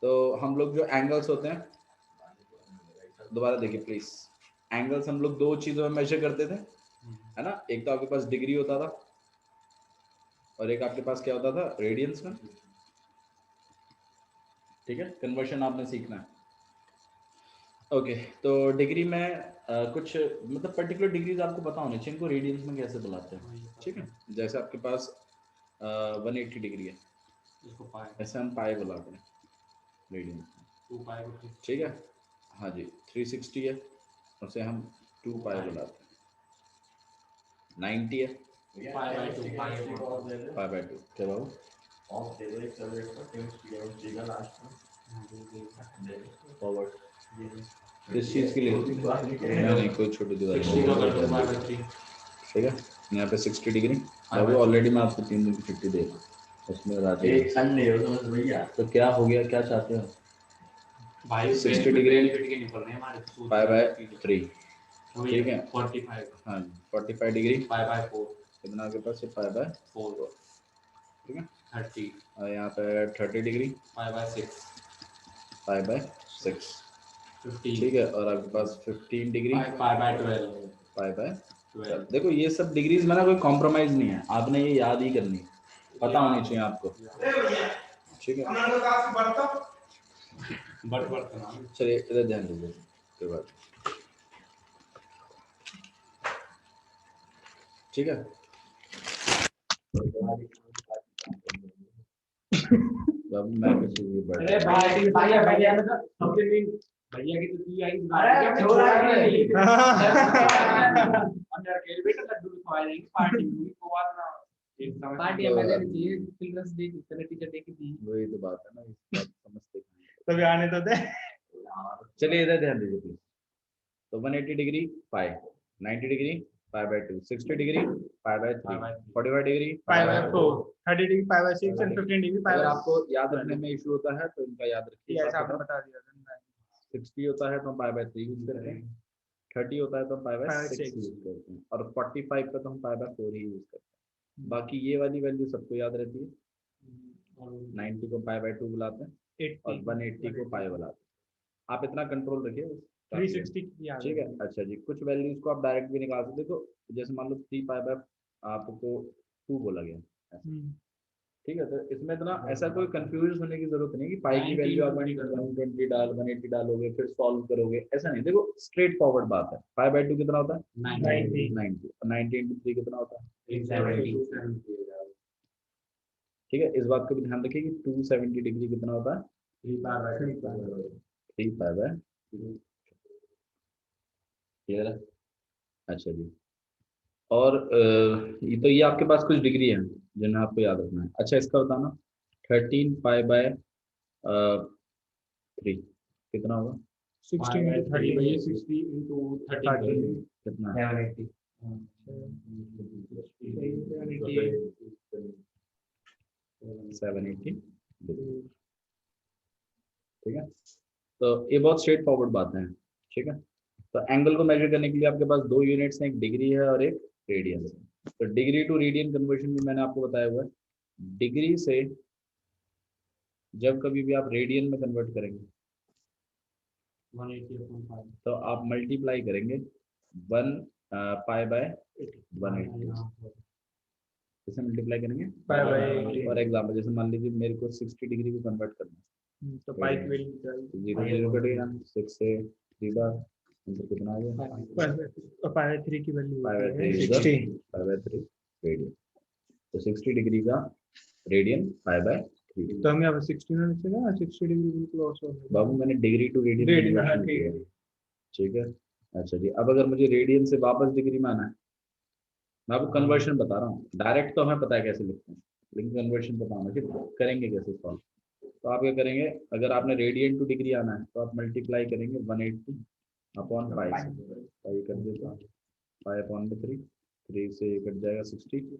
तो हम लोग जो एंगल्स होते हैं, दोबारा देखिए प्लीज, एंगल्स हम लोग दो चीजों में मेजर करते थे, है ना। एक तो आपके पास डिग्री होता था और एक आपके पास क्या होता था, रेडियंस में। ठीक है, कन्वर्शन आपने सीखना है। ओके, तो डिग्री में कुछ मतलब पर्टिकुलर डिग्रीज आपको पता होनी चाहिए, इनको रेडियंस में कैसे बुलाते हैं। ठीक है, जैसे आपके पास 180 डिग्री है, ऐसे हम पाई बुलाते हैं रेडियंस। ठीक है, हाँ जी। 360 है, उसे हम 2 पाई बुलाते हैं। 90 है, पाई बाय 2। क्या बाबू, फॉरवर्ड इस चीज के लिए नहीं कोई छोटी दीवार। ठीक है, यहाँ पे 60 डिग्री। अभी ऑलरेडी मैं आपको 3 दिन की छुट्टी दे दूँ उसमें रात एक संडे हो तो भैया, तो क्या हो गया, क्या चाहते हो भाई? 60 डिग्री पाई बाय 3। ठीक है, 45। हाँ, 45 डिग्री पाई बाय 4। कितना आपके पास है, पाई बाय 4। ठीक है, 30। और यहाँ पे 30 degree pi by 6। Pi by 6। 15। ठीक है, और आपके पास 15 degree pi by 12। Pi by 12। देखो ये सब डिग्रीज में ना कोई कॉम्प्रोमाइज नहीं है, आपने ये याद ही करनी है, पता होनी चाहिए आपको। ठीक है, चलिए इधर ध्यान दीजिए कोई बात। ठीक है, अब मैं किसी भी अरे भाई भैया भैया भैया की तो तू आई, अरे छोड़ा नहीं अंदर के बेटा लड्डू खवाएंगे पार्टी को वाला एक समय पार्टी हमें देनी चाहिए, चिल्ड्रंस डे की तरह टीचर डे की थी। वही तो बात है ना, इस बात समझते तभी आने तो दे। चलिए इधर ध्यान दीजिए प्लीज। तो 180 degree pi, 90 degree pi by 2, 60 degree pi by 3, 45 degree pi by 4, 30 degree pi by 6 and 15 degree pi अगर बाय। आपको याद रखने में इशू होता है तो इनका याद रखिए। ये आपने बता दिया। 60 होता है तो हम पाई बाय 3 यूज करते हैं, 30 होता है तो हम पाई बाय 6 यूज करते हैं, और 45 का तो हम पाई बाय 4 ही यूज करते हैं। बाकी ये वाली वैल्यू सबको याद रहती है। 90 को पाई बाय 2 बुलाते हैं और 180 को पाई बुलाते हैं। आप इतना कंट्रोल रखिए, 360 ठीक है। अच्छा जी, कुछ वैल्यूज को आप डायरेक्ट भी निकाल सकते। देखो जैसे मान लो 3 पाई बाय आपको 2 बोला गया, ठीक है। तो इसमें इतना ऐसा कोई कंफ्यूज होने की जरूरत नहीं कि पाई की वैल्यू आप 120 डाल 180 डालोगे फिर सॉल्व करोगे, ऐसा नहीं। देखो स्ट्रेट फॉरवर्ड बात है। पाई बाय 2 कितना होता है, 90। 90 इंटू 3 कितना होता है, 370। ठीक है, इस बात को भी ध्यान रखिए कि 270 डिग्री कितना होता है, 3 पाई बाय। क्लियर है? अच्छा जी, और ये तो ये आपके पास कुछ डिग्री है जिन्हें आपको याद रखना है। अच्छा, इसका बताना 13 पाई बाय 3 कितना होगा, 60 into 30 60 into 30 कितना, 780। 780। ठीक है, तो ये बहुत स्ट्रेट फॉरवर्ड बात है। ठीक है, तो एंगल को मेजर करने के लिए आपके पास दो यूनिट्स हैं, एक डिग्री है और एक रेडियन है। तो डिग्री टू रेडियन कन्वर्शन भी मैंने आपको बताया हुआ है। डिग्री से जब कभी भी आप रेडियन में कन्वर्ट करेंगे 180 तो आप मल्टीप्लाई करेंगे 1 पाई बाय 180, इसे मल्टीप्लाई करेंगे पाई बाय। और एग्जाम्पल जैसे मान लीजिए मेरे को 60 डिग्री को कन्वर्ट करना है, तो पाई की वैल्यू 0 कट गया, 6 से 3 बार मतलब कितना आ गया, पाई बाय 3 की value pi by 3 60। Pi by 3 radian. तो 60 डिग्री का रेडियन पाई बाय 3। तो हम यहाँ पे 60 में लिखेगा ना, 60 डिग्री बिल्कुल ऑसम है बाबू मैंने डिग्री टू रेडियन किया, ठीक है। अच्छा जी, अब अगर मुझे रेडियन से वापस डिग्री में आना है, मैं आपको कन्वर्शन बता रहा हूँ, डायरेक्ट तो हमें पता है कैसे लिखते हैं, लेकिन कन्वर्शन बताना कि करेंगे कैसे सॉल्व। तो आप क्या करेंगे, अगर आपने रेडियन टू डिग्री आना है तो आप मल्टीप्लाई करेंगे 180 अपॉन पाई से, पाई कर देता हूँ, पाई अपॉन 3, 3 से कट जाएगा 60,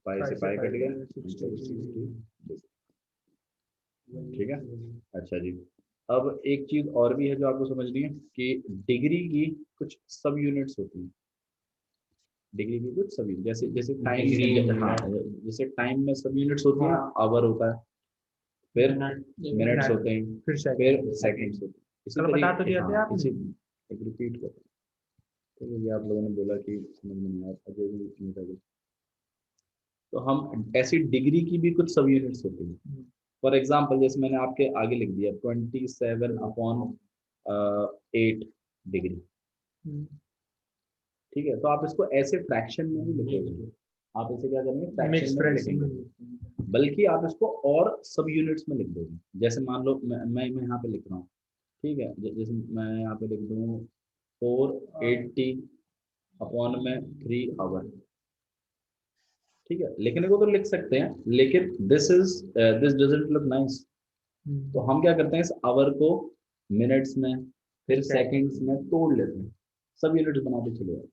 पाई से पाई कट गया 60। ठीक है, अच्छा जी। अब एक चीज और भी है जो आपको समझनी है कि डिग्री की कुछ सब यूनिट्स होती हैं। डिग्री की कुछ सब यूनिट, जैसे जैसे टाइम, हाँ जैसे टाइम में सब यूनिट्स होती हैं, आवर होता है, फिर मिनट्स होते हैं, फिर फिर सेकंड्स होते हैं। इसी कल बता तो तरीके दिया था आपने। इसी एक रिपीट करते हैं। तो ये आप लोगों ने बोला कि समझ में नहीं आया, अजय भी नहीं था। तो हम ऐसी डिग्री की भी कुछ सब यूनिट्स होती हैं। फॉर एग्जाम्पल जैसे मैंने आपके आगे लिख दिया 27/8 डिग्री, ठीक है। तो आप इसको ऐसे फ्रैक्शन में नहीं लिखोगे, आप इसे क्या करेंगे, मिक्स फ्रैक्शन में लिखेंगे, बल्कि आप इसको और सब यूनिट्स में लिख दोगे। जैसे मान लो मैं यहाँ पे लिख रहा हूँ, ठीक है। जैसे मैं यहाँ पे लिख दूँ 480/3 आवर, ठीक है। लिखने को तो लिख सकते हैं, लेकिन दिस डजंट लुक नाइस। तो हम क्या करते हैं, इस आवर को मिनट्स में फिर सेकंड्स में तोड़ लेते हैं, सब यूनिट्स बनाते चले जाते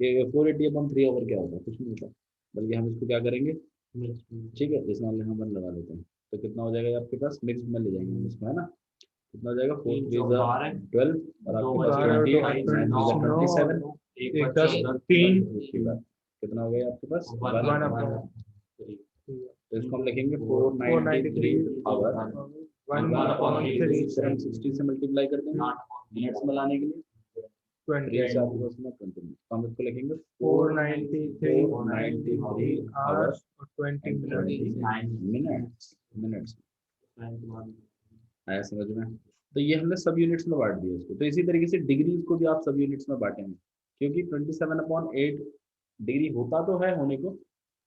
हैं। ये 480/3 आवर क्या होता है, कुछ नहीं होता, बल्कि हम इसको क्या करेंगे, ठीक है, इस मान हम 1 लगा देते हैं। तो कितना हो जाएगा आपके पास, मिक्स में ले जाएंगे हम इसमें, है ना। कितना हो जाएगा, 4 3 12 और आपके पास 20 27 कितना हो गया आपके पास 1। तो इसको हम लिखेंगे 493 आवर 60 से मल्टीप्लाई कर देंगे मिनट्स में लाने के लिए, 3 से आपके पास में 20 मिनट। तो हम इसको लिखेंगे 493 आवर्स 20 मिनट्स। आया समझ में। तो ये हमने सब यूनिट्स में बांट दिया इसको। तो इसी तरीके से डिग्रीज को भी आप सब यूनिट्स में बांटेंगे, क्योंकि 27/8 डिग्री होता तो है होने को,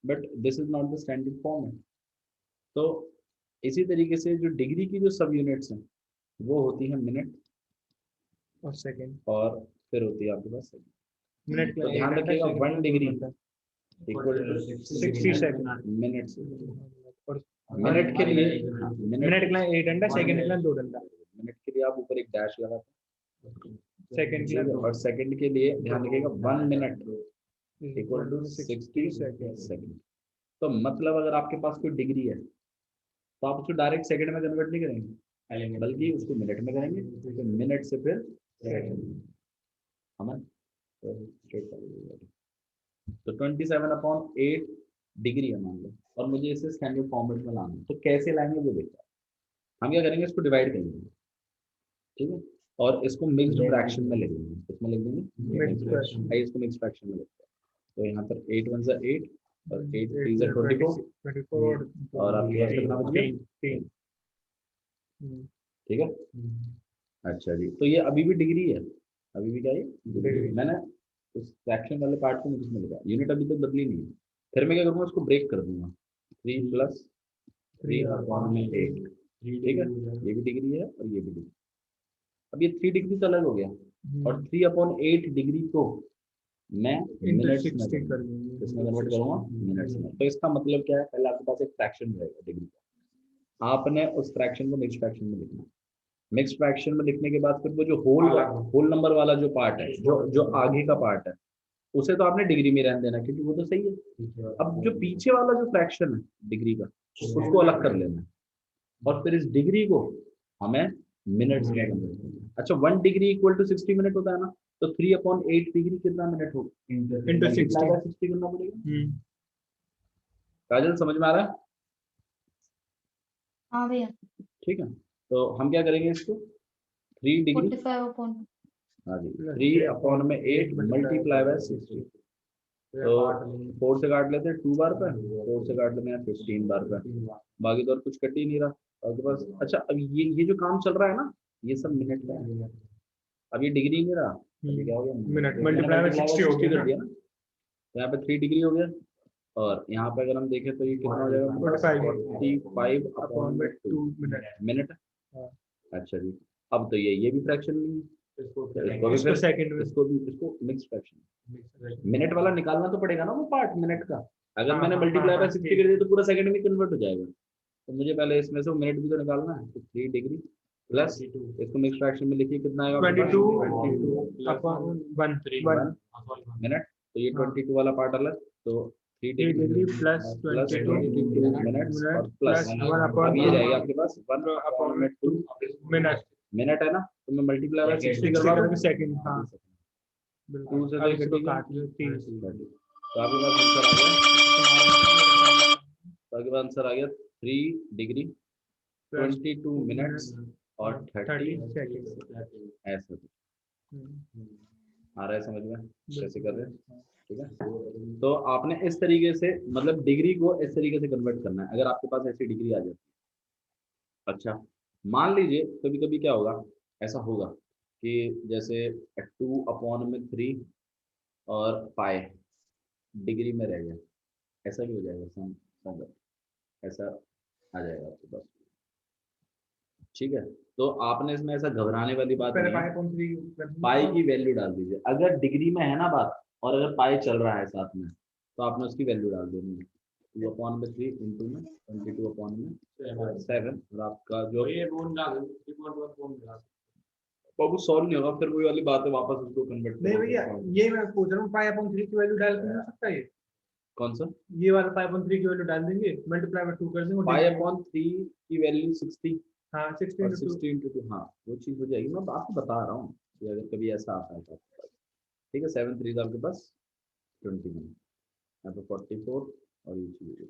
but this is not the standard form है। तो इसी तरीके से जो डिग्री की जो सब यूनिट्स हैं वो होती है मिनट और सेकंड, और फिर होती है आपके पास सेकंड। मिनट तो ध्यान रखिएगा 1 degree equal to 60 second minutes. और मिनट के लिए मिनट के लिए 8 घंटा, सेकंड के लिए 2 घंटा, मिनट के लिए आप ऊपर एक डैश लगाते सेकंड के हैं, लिए और सेकंड के लिए ध्यान रखिएगा 1 मिनट इक्वल टू 60 सेकंड। तो मतलब अगर आपके पास कोई डिग्री है तो आप उसको डायरेक्ट सेकंड में कन्वर्ट नहीं करेंगे, बल्कि उसको मिनट में करेंगे, तो मिनट से फिर सेकंड। हम तो 27/8 डिग्री है मान लो, और मुझे इसे स्टैंडर्ड फॉर्मेट में लाना है। तो कैसे लाएंगे वो देखते हैं। हम क्या करेंगे, इसको डिवाइड करेंगे, ठीक है, और इसको मिक्स्ड फ्रैक्शन में लिख देंगे। इसमें लिख देंगे इसको मिक्स्ड फ्रैक्शन में लिखते हैं। तो यहाँ पर 8 1 ज़ा 8 और 8 3 ज़ा 24 और आपके पास कितना बच गया 3, ठीक है। अच्छा जी, तो ये अभी भी डिग्री है, अभी भी क्या है डिग्री। मैंने उस फ्रैक्शन वाले पार्ट को इसमें लिखा, यूनिट अभी तक बदली नहीं है। फिर मैं क्या करूँगा, उसको ब्रेक कर दूंगा 3 + 3/8, ठीक है। ये भी डिग्री है और ये भी डिग्री। अब ये 3 डिग्री तो अलग हो गया, और 3/8 डिग्री को मैं मिनट्स में इसमें कन्वर्ट करूंगा मिनट्स में। तो इसका मतलब क्या है, पहले आपके पास एक फ्रैक्शन रहेगा डिग्री का, आपने उस फ्रैक्शन को मिक्स्ड फ्रैक्शन में लिखना। मिक्स्ड फ्रैक्शन में लिखने के बाद फिर वो जो होल नंबर वाला जो पार्ट है, जो आगे का पार्ट है, उसे तो आपने डिग्री में रहने देना, क्योंकि वो तो सही है। अब जो पीछे वाला जो फ्रैक्शन है डिग्री का, उसको अलग कर लेना है, और फिर इस डिग्री को हमें मिनट्स में कन्वर्ट करना है। अच्छा, 1 डिग्री इक्वल टू 60 मिनट होता है ना, तो 3/8 डिग्री कितना मिनट होगा, into 60 करना पड़ेगा। काजल समझ में आ रहा है? हाँ भैया, ठीक है, तो हम क्या करेंगे, इसको 3 डिग्री 45/, हाँ जी 3/8 मल्टीप्लाई बाय 60। तो 4 से काट लेते हैं 2 बार पे, 4 से काट लेते हैं 15 बार पे, बाकी तो और कुछ कट ही नहीं रहा आपके पास। अच्छा, अब ये जो काम चल रहा है ना, ये सब मिनट का है। अब ये डिग्री नहीं रहा, अभी क्या हो गया, मिनट मल्टीप्लाई बाय 60 हो गया ना। तो यहाँ पे 3 डिग्री हो गया, और यहाँ पे अगर हम देखें तो ये कितना हो जाएगा, 45/2 मिनट। अच्छा जी, अब तो ये भी फ्रैक्शन नहीं है, इसको सेकंड, इसको मिक्स फ्रैक्शन। मिनट वाला निकालना तो पड़ेगा ना वो पार्ट मिनट का। अगर मैंने मल्टीप्लाई बाय 60 कर दिया तो पूरा सेकंड में कन्वर्ट हो जाएगा, तो मुझे पहले इसमें से वो मिनट भी तो निकालना है। तो 3 डिग्री प्लस इसको मिक्स फ्रैक्शन में लिखिए, कितना आएगा 22/1 मिनट। तो ये 22 वाला पार्ट अलग, तो 3 डिग्री प्लस 22 मिनट्स और प्लस अब ये रहेगा आपके पास 1/2 मिनट है ना। तो मैं मल्टीप्लाई बाय 60 करवा दूं सेकंड, हाँ 2 से तो इसको काट लो 3। तो आपके पास आंसर आ गया, 3 डिग्री 22 मिनट्स और 30 सेकंड। ऐसा कुछ आ रहा है समझ में कैसे कर रहे हैं, ठीक है। तो आपने इस तरीके से मतलब डिग्री को इस तरीके से कन्वर्ट करना है, अगर आपके पास ऐसी डिग्री आ जाती है। अच्छा, मान लीजिए कभी कभी क्या होगा, ऐसा होगा कि जैसे 2/3 और पाई डिग्री में रह गया, ऐसा भी हो जाएगा ऐसा आ जाएगा आपके पास, ठीक है। तो आपने इसमें ऐसा घबराने वाली बात पहले नहीं है, 5.3 पाई की वैल्यू डाल दीजिए। अगर डिग्री में है ना बात और अगर पाई चल रहा है साथ में, तो आपने उसकी वैल्यू डाल देनी है। 2/3 इंटू में 22/7 और आपका जो वो सॉल्व नहीं होगा, फिर वही वाली बात है, वापस उसको कन्वर्ट नहीं भैया, ये मैं पूछ रहा हूँ 5/3 की वैल्यू डाल के नहीं हो सकता ये? कौन सा ये वाला 5/3 की वैल्यू डाल देंगे, मल्टीप्लाई बाय 2 कर देंगे। 5/3 की वैल्यू 60 हाँ और 16 60 इंटू 2, हाँ वो चीज़ हो जाएगी। मैं आपको बता रहा हूँ कि अगर कभी ऐसा आता है तो आपके पास, ठीक है। 7 3 आपके पास 21, यहाँ पे 44 और ये चीज़।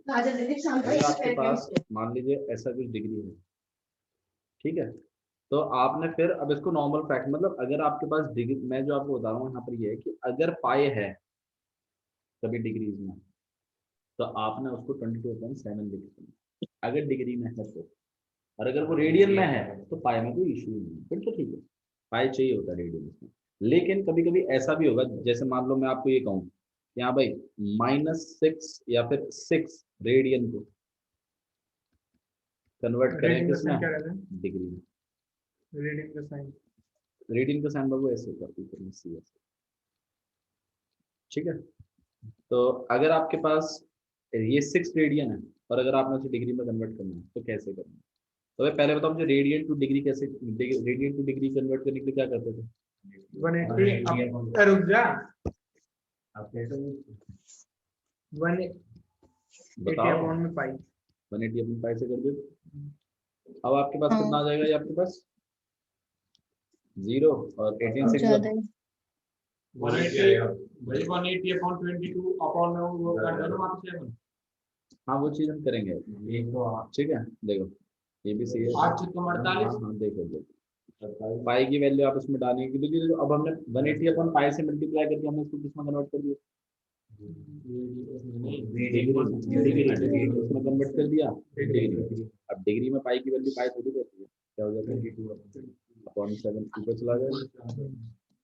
अगर आपके पास मान लीजिए ऐसा कुछ डिग्री है, ठीक है, तो आपने फिर अब इसको नॉर्मल फैक्ट मतलब अगर आपके पास डिग्री, मैं जो आपको बता रहा हूँ यहाँ पर ये है कि अगर पाए है कभी डिग्रीज में, तो आपने उसको 22/7 लिख देना अगर डिग्री में है तो। और अगर वो रेडियन में है तो पाई में कोई इशू नहीं है, फिर तो ठीक है, पाई चाहिए होता है रेडियन में। लेकिन कभी कभी ऐसा भी होगा, जैसे मान लो मैं आपको ये कहूँ कि हाँ भाई -6 या फिर 6 रेडियन को कन्वर्ट करें रीडिंग का किसमें, साइन क्या रहता है? डिग्री में। रीडिंग का साइन रीडिंग का साइन बाबू ऐसे करती है, ठीक है। तो अगर आपके पास ये 6 रेडियन है और अगर आपने उसे डिग्री में कन्वर्ट करना है तो कैसे करना है। तो भाई पहले बताओ मुझे रेडियन टू डिग्री कैसे, रेडियन टू डिग्री कन्वर्ट करने के लिए क्या करते थे। 180 रुक जा, 180 बताओ अपॉन में पाई। 180 अपनी पाई से कर दो। अब आपके पास कितना आ जाएगा, ये आपके पास 0 और 18 6 180 upon 22 upon वो कर दो ना वहाँ पे 7। हाँ वो चीज हम करेंगे, ठीक है। देखो ये भी सही है, 8 6 48। हाँ देखो पाई की वैल्यू आप इसमें डालेंगे क्योंकि अब हमने 180 अपन पाई से मल्टीप्लाई करके हमने इसको किसमें कन्वर्ट कर दिया, इसमें कन्वर्ट कर दिया डिग्री। अब डिग्री में पाई की वैल्यू पाई थोड़ी रहती है, क्या हो जाता है अपॉन 7 ऊपर चला जाएगा,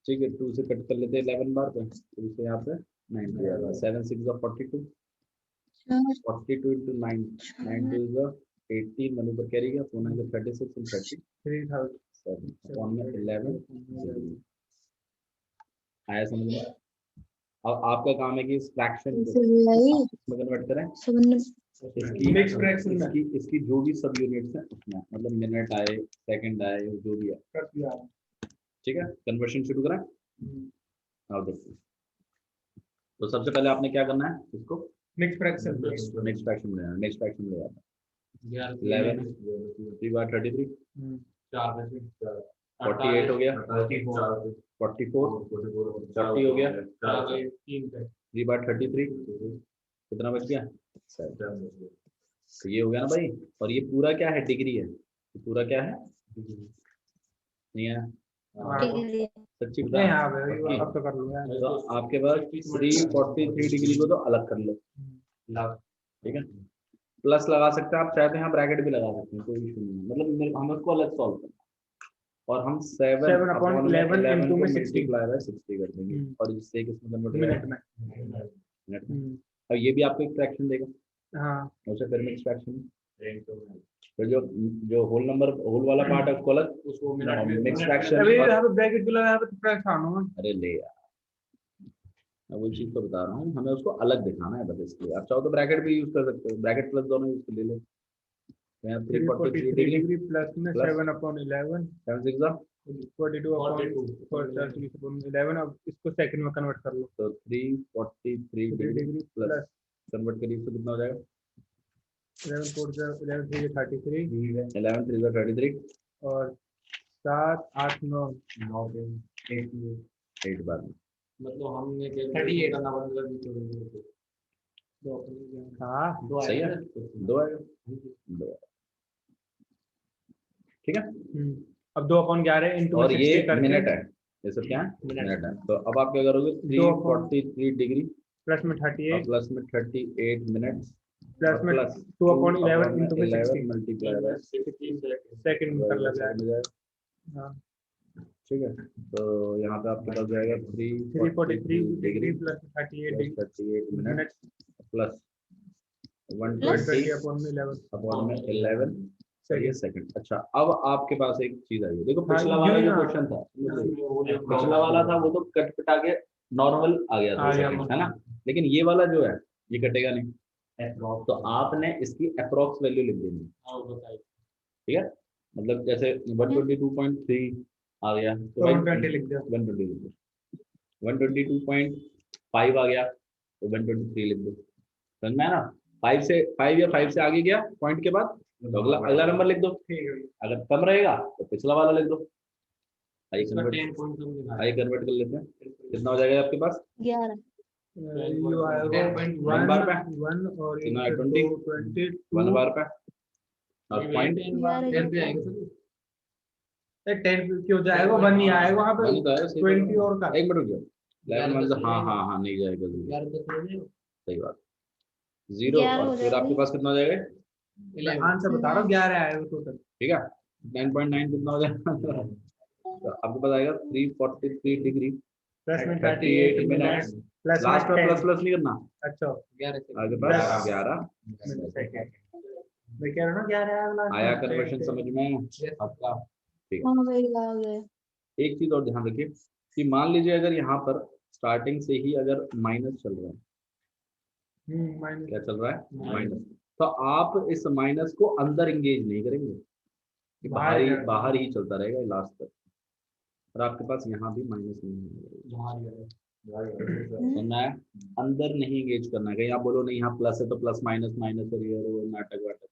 ठीक है। 2 से कट कर लेते हैं 11 बार पे, तो इसे यहाँ पे 90 आएगा। 7 6 42 42 इंटू 9 9 2 18 मन ऊपर कैरी गया 4 9 36 and 30 3000 अपॉन में 11 आया समझ में। अब आपका काम है कि इस फ्रैक्शन को इसमें कन्वर्ट करें, इसकी जो भी सब यूनिट्स हैं उसमें, मतलब मिनट आए सेकंड आए जो भी है, ठीक है। कन्वर्शन शुरू करें। अब देखिए, तो सबसे पहले आपने क्या करना है, इसको नेक्स्ट फ्रैक्शन में लेना, नेक्स्ट फ्रैक्शन में ले जाना 11 3 बार 33 48 हो गया 44 40 हो गया 3 बार 33 कितना बच गया 7। तो ये हो गया ना भाई, और ये पूरा क्या है, डिग्री है, ये पूरा क्या है, नहीं है सच्ची बता। हाँ भाई अब तो कर लूंगा। तो आपके पास 343 डिग्री को तो अलग कर लो, ठीक है। प्लस लगा सकते हैं आप, चाहे तो यहाँ ब्रैकेट भी लगा सकते हैं, कोई इशू नहीं है। मतलब हम उसको अलग सॉल्व करना और हम 7 अपॉन 11 को मल्टीप्लाई बाय 60 कर देंगे और इससे किसमें कन्वर्ट मिनट में मिनट में। अब ये भी आपको एक फ्रैक्शन देगा, हाँ उसे फिर मिक्स फ्रैक्शन, फिर जो जो होल नंबर होल वाला पार्ट है उसको अलग, उसको मिक्स फ्रैक्शन। अभी यहाँ पे ब्रैकेट भी लगा है तो फ्रैक्शन होगा। अरे ले यार, मैं वो चीज तो बता रहा हूँ, हमें उसको अलग दिखाना है बस इसलिए। आप चाहो तो ब्रैकेट भी यूज कर सकते हो, ब्रैकेट प्लस दोनों यूज कर ले लो। 343 डिग्री प्लस में 7/11 7 6 42/11। अब इसको सेकंड में कन्वर्ट कर लो, तो 343 डिग्री प्लस कन्वर्ट करिए तो कितना हो जाएगा 11 4 11 3 33 11 3 33 और 7 8 9 8 बार में मतलब हमने 38 करना बंद कर दी। हाँ सही है, 2 आएगा 2 आएगा। ठीक है। अब 2/11 इंटू और ये मिनट है, ये सब क्या है, मिनट है। तो अब आप क्या करोगे, 343 डिग्री प्लस में 38 प्लस में 38 मिनट प्लस में प्लस 2/11 इंटू में 60 मल्टीप्लाई बाय सेकंड कर लग रहा है। हाँ ठीक है। तो यहाँ पे आपके पास जाएगा 343 degree plus 38 minute plus 120 upon में 11 सेकंड। अच्छा, अब आपके पास एक चीज आई है, देखो हाँ, पिछला वाला यूं जो ना। क्वेश्चन था, पिछला वाला था वो तो कट कटा के नॉर्मल आ गया था आ गया, सेकंड, है ना। लेकिन ये वाला जो है ये कटेगा नहीं, तो आपने इसकी अप्रोक्स वैल्यू लिख देनी है। ठीक है, मतलब जैसे 122.3 आ गया तो 120 लिख दिया। 120 लिख दो, 122.5 आ गया तो 123 लिख दो। समझ में आया ना। 5 या 5 से आगे गया पॉइंट के बाद तो अगला नंबर लिख दो। अगर कम रहेगा तो पिछला वाला लिख दो। आई कन्वर्ट कर लेते हैं, कितना हो जाएगा आपके पास 11 1 बार पे 1 और कितना है, 20 1 बार पे और पॉइंट 10 क्यों जाएगा, 1 नहीं आएगा वहाँ पे, 20 और का। एक मिनट रुक जाओ, 11 मतलब हाँ नहीं जाएगा सही बात, 0 और फिर आपके पास कितना हो जाएगा, आंसर बता रहा हूँ, 11 आएगा टोटल। ठीक है। 9.9 कितना हो जाएगा तो आपके पास आएगा 343 डिग्री प्लस में 38 मिनट्स प्लस लास्ट में प्लस नहीं करना, अच्छा आपके पास 11 मैं कह रहा हूँ ना 11 आएगा। आया। कन्वर्शन समझ में आपका। ठीक है, हाँ वही आ गए। एक चीज और ध्यान रखिए कि मान लीजिए अगर यहाँ पर स्टार्टिंग से ही अगर माइनस चल रहा है, माइनस क्या चल रहा है, माइनस, तो आप इस माइनस को अंदर एंगेज नहीं करेंगे, कि बाहर ही चलता रहेगा लास्ट तक, और आपके पास यहाँ भी माइनस नहीं है, सुनना है, अंदर नहीं एंगेज करना है। कहीं आप बोलो नहीं यहाँ प्लस है तो प्लस माइनस माइनस और ये वो नाटक वाटक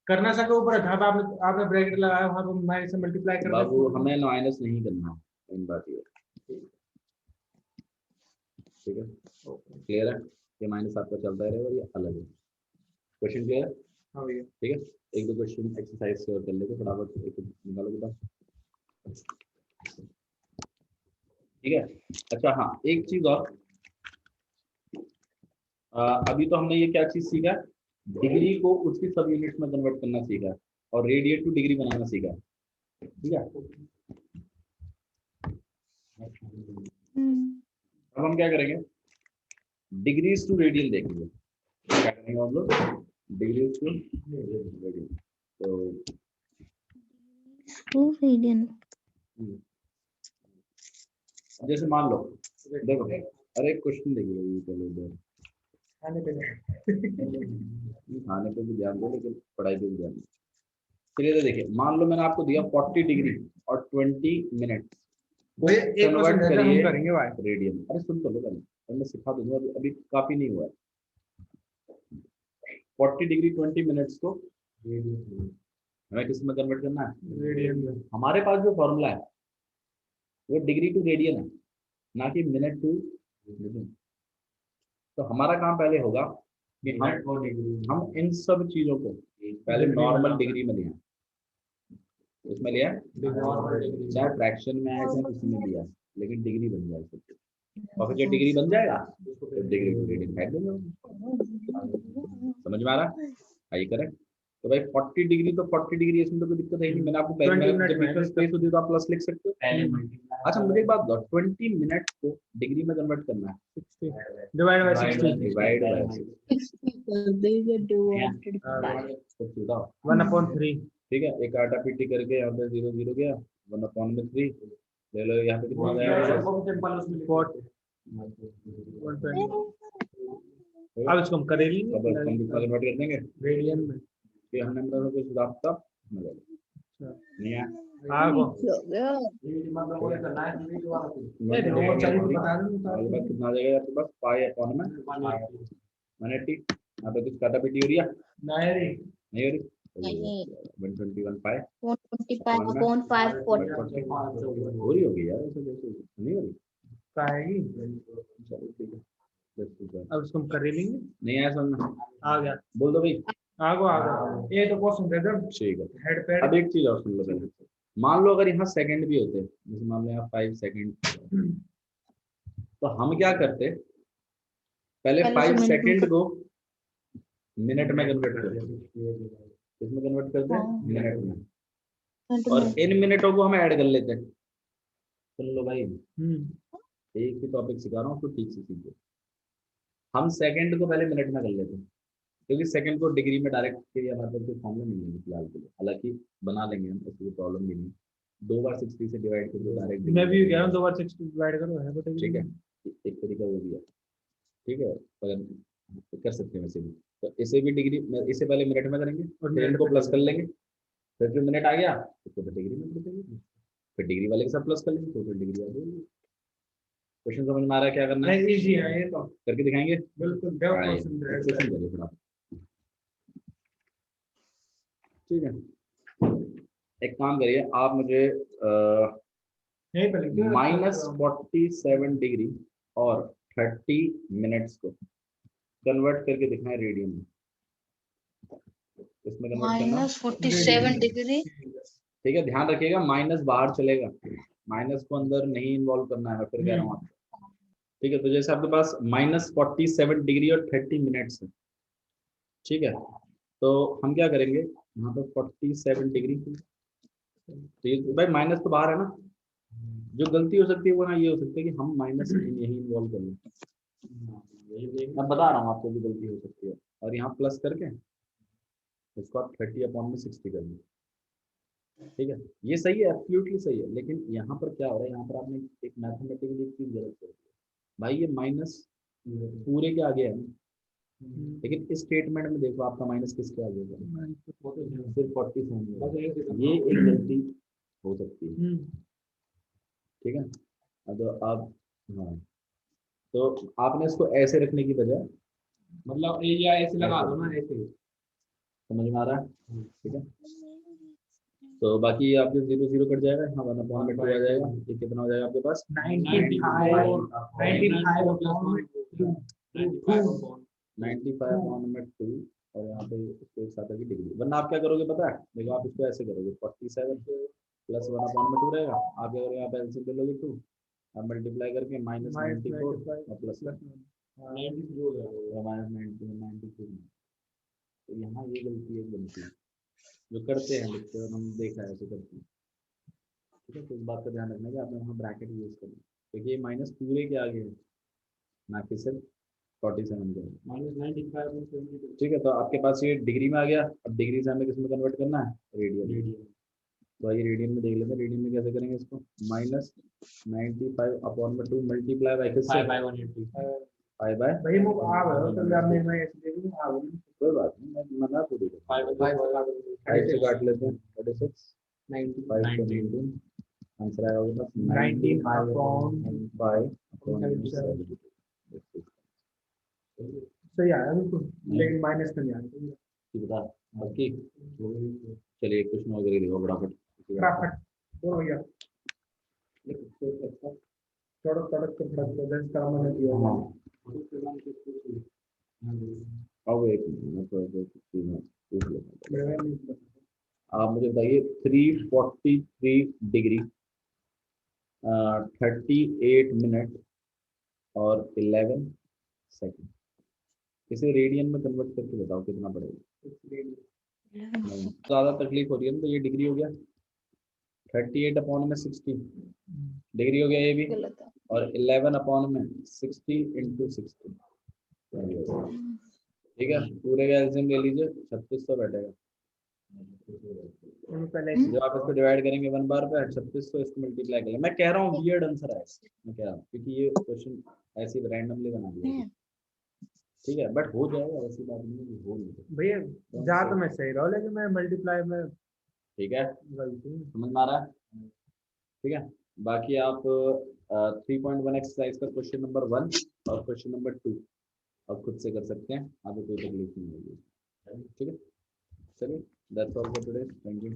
करना सके ऊपर था, आपने ब्रैकेट लगाया वहाँ पर माइनस से मल्टीप्लाई कर बाबू, हमें माइनस नहीं करना, इन बात ये। ठीक है, क्लियर है, ये माइनस आपका चलता रहेगा, ये अलग है। क्वेश्चन क्लियर है। ठीक है, एक दो क्वेश्चन एक्सरसाइज शेयर कर लेते फटाफट, एक निकालो बेटा। ठीक है, अच्छा हाँ, एक चीज और, अभी तो हमने ये क्या चीज सीखा, डिग्री को उसकी सब यूनिट्स में कन्वर्ट करना सीखा और रेडियन टू डिग्री बनाना सीखा। ठीक है, अब हम क्या करेंगे, डिग्रीज टू रेडियन देखेंगे। क्या करेंगे हम लोग, डिग्रीज टू रेडियन। तो रेडियन जैसे मान लो, देखो अरे क्वेश्चन देखिए पहले इधर, खाने पे भी ध्यान दो लेकिन पढ़ाई पे भी ध्यान दो। चलिए देखिए, मान लो मैंने आपको दिया 40 डिग्री और 20 मिनट कन्वर्ट करिए रेडियन। अरे सुन तो लो पहले, मैं सिखा दूंगा, अभी काफी नहीं हुआ है। 40 डिग्री 20 मिनट्स को हमें किस में कन्वर्ट करना है, रेडियन में। हमारे पास जो फॉर्मूला है वो डिग्री टू रेडियन है, ना कि मिनट टू रेडियन। तो हमारा काम पहले होगा कि हम इन सब चीजों को पहले नॉर्मल डिग्री में लिया, इसमें लिया चाहे फ्रैक्शन में है चाहे किसी में लिया, लेकिन डिग्री बन जाए सब। और फिर जब डिग्री बन जाएगा तो डिग्री टू रेडियन फेंक देंगे। समझ में आ रहा है, आइए करें। तो भाई 40 डिग्री तो 40 डिग्री, इसमें तो कोई दिक्कत है नहीं। मैंने आपको पहले स्पेस होती है तो आप प्लस लिख सकते हो। अच्छा मुझे एक बात बताओ, 20 मिनट को डिग्री में कन्वर्ट करना है, डिवाइड बाय 60 डिवाइड बाय 1/3। ठीक है, एक आटा पीटी करके यहाँ पे 0 0 गया, 1/3 ले लो। यहाँ पे कितना जाएगा, अब इसको हम करेंगे, अब हम कितना कन्वर्ट कर देंगे रेडियन में। कि हमने मतलब कुछ रास्ता नहीं है। आगो कितना आ जाएगा आपके पास, पाई अपॉन में 180। यहाँ पे कुछ काटा पीटी हो रही है, नहीं हो रही, 121 पाई 125/5 हो रही होगी यार, ऐसे कैसे नहीं हो रही, पाएगी। चलो ठीक है। अब इसको हम कर लेंगे, नहीं आया समझ में, आ गया। बोल दो भाई। आगो ये तो क्वेश्चन दे दो ठीक है। Head pad. अब एक चीज और सुन लो पहले। मान लो अगर यहाँ सेकंड भी होते, जैसे मान लो यहाँ 5 सेकंड, तो हम क्या करते, पहले पहले 5 से मिनट में सेकंड को मिनट में कन्वर्ट करते, किसमें कन्वर्ट करते हैं, हाँ। मिनट में, मिनट और में। इन मिनटों को हम ऐड कर लेते हैं। सुन लो भाई, हम्म एक ही टॉपिक सिखा रहा हूँ तो ठीक से सीखो। हम सेकंड को पहले मिनट में कर लेते हैं, क्योंकि सेकंड को डिग्री में डायरेक्ट के या मतलब के फॉर्म में नहीं है फिलहाल के लिए, हालांकि बना लेंगे हम, उसकी प्रॉब्लम भी नहीं। 2 बार 60 से डिवाइड करके डायरेक्ट मैं भी कह रहा हूँ 2 बार 60 डिवाइड करो है बता। ठीक है, एक तरीका वो भी है। ठीक है, अगर कर सकते हैं वैसे भी, तो इसे भी डिग्री में, इसे पहले मिनट में करेंगे और फिर मिनट इनको में प्लस कर लेंगे, फिर जो मिनट आ गया उसको तो डिग्री में कर देंगे, फिर डिग्री वाले के साथ प्लस कर लेंगे तो फिर डिग्री आ जाएगी। क्वेश्चन समझ में आ रहा है क्या करना है, नहीं इजी है ये तो करके दिखाएंगे। बिल्कुल दो आइए, क्वेश्चन क्वेश्चन करिए थोड़ा। ठीक है, एक काम करिए आप मुझे यही पे लिखो -47 डिग्री और 30 मिनट्स को कन्वर्ट करके दिखाएं रेडियन में। इसमें कन्वर्ट करना, -47 डिग्री। ठीक है, ध्यान रखिएगा माइनस बाहर चलेगा, माइनस को अंदर नहीं इन्वॉल्व करना है, मैं फिर कह रहा हूँ आपको। ठीक है, तो जैसे आपके पास -47 डिग्री और 30 मिनट्स है, ठीक है, तो हम क्या करेंगे, यहाँ पर 47 डिग्री, तो भाई माइनस तो बाहर है ना, जो गलती हो सकती है वो ना ये हो सकती है कि हम माइनस यही इन्वॉल्व कर लें, मैं बता रहा हूँ आपको जो गलती हो सकती है, और यहाँ प्लस करके इसको आप 30/60 कर लें। ठीक है, ये सही है, एब्सोल्युटली सही है, लेकिन यहाँ पर क्या हो रहा है, यहाँ पर आपने एक मैथमेटिकली एक चीज गलत कर दी भाई, ये माइनस पूरे के आगे है ना, लेकिन इस स्टेटमेंट में देखो आपका माइनस किसके आगे है, सिर्फ 47, ये एक गलती हो सकती है। ठीक है, अब आप, हाँ, तो आपने इसको ऐसे रखने की बजाय, मतलब एरिया ऐसे लगा दो ना, ऐसे। समझ में आ रहा है, ठीक है, तो बाकी आपके 0 0 कट जाएगा, हाँ 1/2 आ जाएगा, ये कितना हो जाएगा आपके पास 95/2, और यहाँ पे इसको एक साथ की डिग्री, वरना आप क्या करोगे पता है, देखो आप इसको ऐसे करोगे 47 प्लस 1/2 रहेगा, आप क्या करोगे, यहाँ पे एलसीएम ले लोगे 2, आप मल्टीप्लाई करके -94 और प्लस -92, तो यहाँ ये गलती है, गलती जो करते हैं बच्चे, और हम देखा है ऐसे करते हैं। ठीक है, तो इस बात का ध्यान रखना कि आपने वहाँ ब्रैकेट यूज करना, क्योंकि ये माइनस पूरे के आगे है, ना कि सिर्फ 47 के। ठीक है, तो आपके पास ये डिग्री में आ गया, अब डिग्री से हमें किस में कन्वर्ट करना है, रेडियन। तो आइए रेडियन में देख लेते हैं, रेडियन में कैसे करेंगे इसको, -95/2 मल्टीप्लाई बाय किससे, 5/180। भाई वो आ गए तो आपने मैं ऐसे दे दूं आ गए कोई बात नहीं, मैं मना थोड़ी कर, 5 से काट लेते हैं, 36 5 को 19, आंसर आएगा आपके पास 19/5/70। सही आया बिल्कुल, लेकिन माइनस में नहीं आया। बता बाकी, चलिए क्वेश्चन वगैरह देखो फटाफट। फटाफट बोलो भैया, सड़क सड़क के फटाफट 10 का मैंने दिया। हाँ, अब एक मिनट तो ऐसे चीज़ में पूछ लेता हूँ। आप मुझे बताइए 343 डिग्री 38 मिनट और 11 सेकंड, इसे रेडियन में कन्वर्ट करके बताओ कितना पड़ेगा। नहीं, ज़्यादा तकलीफ हो रही है ना, तो ये डिग्री हो गया 38/60 डिग्री हो गया ये भी, गलत है। और 11/60 × 60, ठीक है, पूरे का एलसीएम ले लीजिए 3600 बैठेगा। पहले जो आप इसको डिवाइड करेंगे 1 बार पे 3600, इसको मल्टीप्लाई करेंगे, मैं कह रहा हूँ वियर्ड आंसर आएगा, मैं कह रहा हूँ, क्योंकि ये क्वेश्चन ऐसे रैंडमली बना दिया है। ठीक है, बट हो जाएगा, ऐसी बात नहीं है कि हो नहीं। भैया जा तो मैं सही रहा, लेकिन मैं मल्टीप्लाई में ठीक है, गलती समझ में आ रहा है, ठीक है, बाकी आप 3.1 एक्सरसाइज का क्वेश्चन नंबर 1 और क्वेश्चन नंबर 2 आप खुद से कर सकते हैं, आपको कोई तकलीफ नहीं होगी। ठीक है, चलिए that's all for today, thank you.